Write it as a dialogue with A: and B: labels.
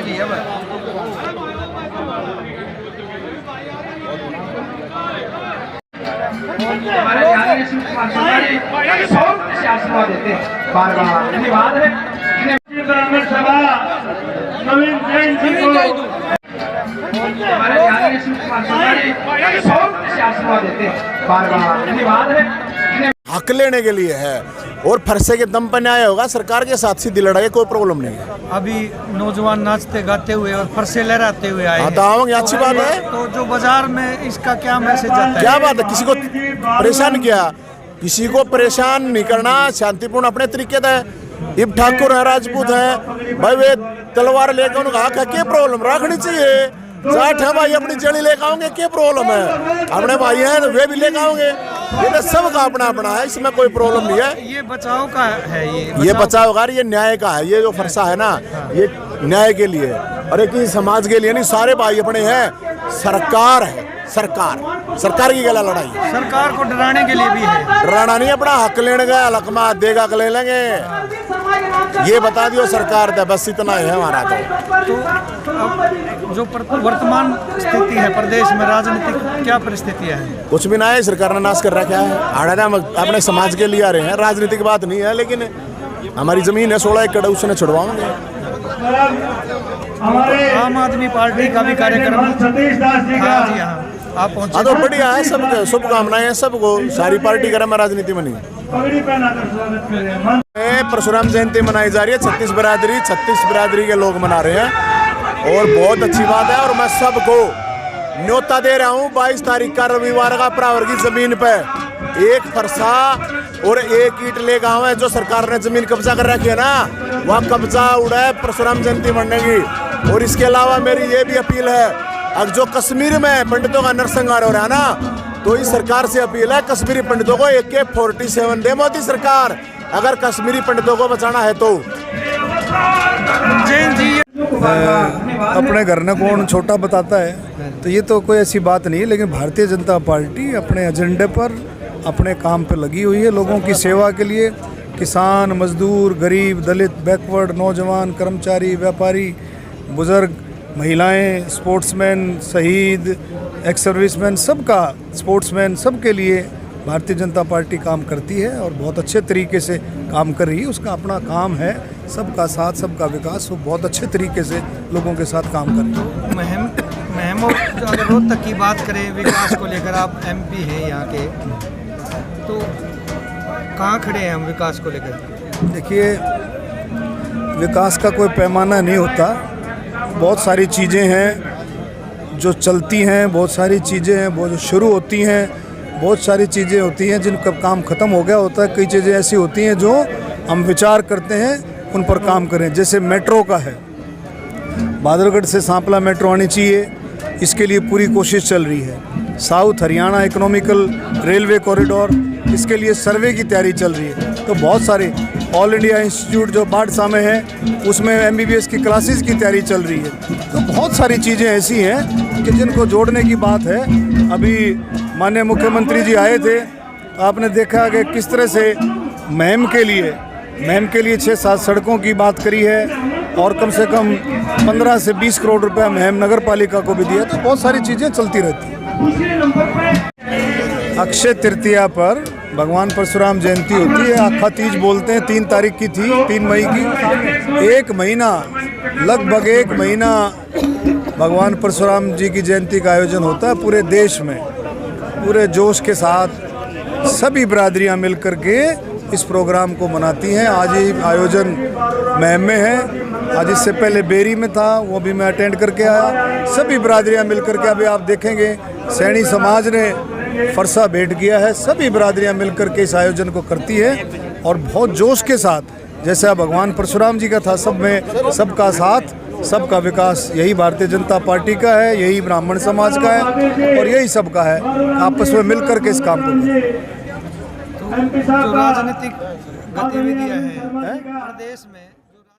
A: लिए आशीर्वाद देते हैं बार-बार। धन्यवाद है ब्राह्मण सभा नवीन जैन जी को हमारे आशीर्वाद देते हैं बार-बार। धन्यवाद है।
B: हक लेने के लिए है और फरसे के दम पर न्याय होगा। सरकार के साथ सीधी लड़ाई, कोई प्रॉब्लम नहीं है।
A: अभी नौजवान नाचते गाते हुए और फरसे लहराते हुए आए हैं।
B: आओगे, अच्छी बात है।
A: तो जो बाजार में इसका क्या मैसेज आता है?
B: क्या बात है, किसी को परेशान किया, किसी को परेशान नहीं करना, शांतिपूर्ण अपने तरीके से। इब ठाकुर है, राजपूत है भाई, वे तलवार लेकर उनका हक है, क्या प्रॉब्लम रखनी चाहिए। जाट है भाई, अपनी जड़ी लेकर आओगे, क्या प्रॉब्लम है। अपने भाई हैं तो वे भी लेकर आओगे, ये तो सबका अपना अपना है, इसमें कोई प्रॉब्लम नहीं है।
A: ये बचाव का है,
B: ये बचाव का, ये न्याय का है। ये जो फरसा है ना, ये न्याय के लिए और एक ही समाज के लिए नहीं, सारे भाई अपने हैं। सरकार है, सरकार की गला लड़ाई,
A: सरकार को डराने के लिए भी है।
B: डराना नहीं, अपना हक लेने का, हक में देगा ले लेंगे, ये बता दियो सरकार था, बस इतना ही है हमारा।
A: तो अब जो वर्तमान स्थिति है प्रदेश में, राजनीतिक क्या परिस्थितियां हैं?
B: कुछ भी ना है, सरकार ने नाश कर रखा है। आड़ा अपने समाज के लिए आ रहे हैं, राजनीतिक बात नहीं है। लेकिन हमारी जमीन है 16 एकड़, उसने छुड़वाओगे।
A: आम आदमी पार्टी का भी कार्यक्रम आप पहुंचे?
B: हाँ तो बढ़िया है, सबको शुभकामनाएं हैं सबको। सारी पार्टी करे, मैं राजनीति में नहीं। परशुराम जयंती मनाई जा रही है, 36 बिरादरी के लोग मना रहे हैं और बहुत अच्छी बात है। और मैं सबको न्योता दे रहा हूँ 22 तारीख का रविवार का प्रावर की जमीन पे एक फरसा और एक ईंट ले गाँव है। जो सरकार ने जमीन कब्जा कर रखी है ना, वहाँ कब्जा उड़ा है परशुराम जयंती मनने की। और इसके अलावा मेरी ये भी अपील है, अब जो कश्मीर में पंडितों का नरसंहार हो रहा है ना, तो इस सरकार से अपील है, कश्मीरी पंडितों को AK-47 दे मोदी सरकार, अगर कश्मीरी पंडितों को बचाना है तो।
A: जैन जी,
C: अपने घर ने कौन छोटा बताता है, तो ये तो कोई ऐसी बात नहीं है। लेकिन भारतीय जनता पार्टी अपने एजेंडे पर, अपने काम पर लगी हुई है, लोगों की सेवा के लिए। किसान, मजदूर, गरीब, दलित, बैकवर्ड, नौजवान, कर्मचारी, व्यापारी, बुजुर्ग, महिलाएं, स्पोर्ट्समैन, शहीद, एक्स सर्विसमैन, सबका, स्पोर्ट्समैन, सबके लिए भारतीय जनता पार्टी काम करती है और बहुत अच्छे तरीके से काम कर रही है। उसका अपना काम है, सबका साथ, सबका विकास। वो बहुत अच्छे तरीके से लोगों के साथ काम कर रही है।
A: महम अगर रोहतक की बात करें विकास को लेकर, आप MP हैं यहाँ के, तो कहाँ खड़े हैं हम विकास को लेकर?
C: देखिए, विकास का कोई पैमाना नहीं होता। बहुत सारी चीज़ें हैं जो चलती हैं, बहुत सारी चीज़ें हैं वो जो शुरू होती हैं, बहुत सारी चीज़ें होती हैं जिनका काम ख़त्म हो गया होता है। कई चीज़ें ऐसी होती हैं जो हम विचार करते हैं उन पर काम करें। जैसे मेट्रो का है, बादलगढ़ से सांपला मेट्रो आनी चाहिए, इसके लिए पूरी कोशिश चल रही है। South Haryana economical railway corridor, इसके लिए सर्वे की तैयारी चल रही है। तो बहुत सारे, ऑल इंडिया इंस्टीट्यूट जो बाड़सा में है, उसमें MBBS की क्लासेस की तैयारी चल रही है। तो बहुत सारी चीज़ें ऐसी हैं कि जिनको जोड़ने की बात है। अभी माननीय मुख्यमंत्री जी आए थे, आपने देखा कि किस तरह से महम के लिए 6-7 सड़कों की बात करी है और कम से कम 15 से 20 करोड़ रुपया महम नगर पालिका को भी दिया। तो बहुत सारी चीज़ें चलती रहती हैं। अक्षय तृतीया पर भगवान परशुराम जयंती होती है, आखा तीज बोलते हैं। 3 तारीख की थी, 3 मई की। एक महीना, लगभग 1 महीना भगवान परशुराम जी की जयंती का आयोजन होता है पूरे देश में। पूरे जोश के साथ सभी बिरादरियां मिलकर के इस प्रोग्राम को मनाती हैं। आज ये आयोजन महम में है, आज इससे पहले बेरी में था, वो भी मैं अटेंड करके आया। सभी बिरादरियां मिलकर के, अभी आप देखेंगे सैनी समाज ने फरसा भेंट किया है। सभी बिरादरियां मिलकर के इस आयोजन को करती है और बहुत जोश के साथ, जैसा भगवान परशुराम जी का था, सब में सबका साथ, सबका विकास, यही भारतीय जनता पार्टी का है, यही ब्राह्मण समाज का है और यही सबका है। आपस में मिलकर के इस काम को करें।
A: तो जो राजनीतिक गतिविधियां हैं प्रदेश में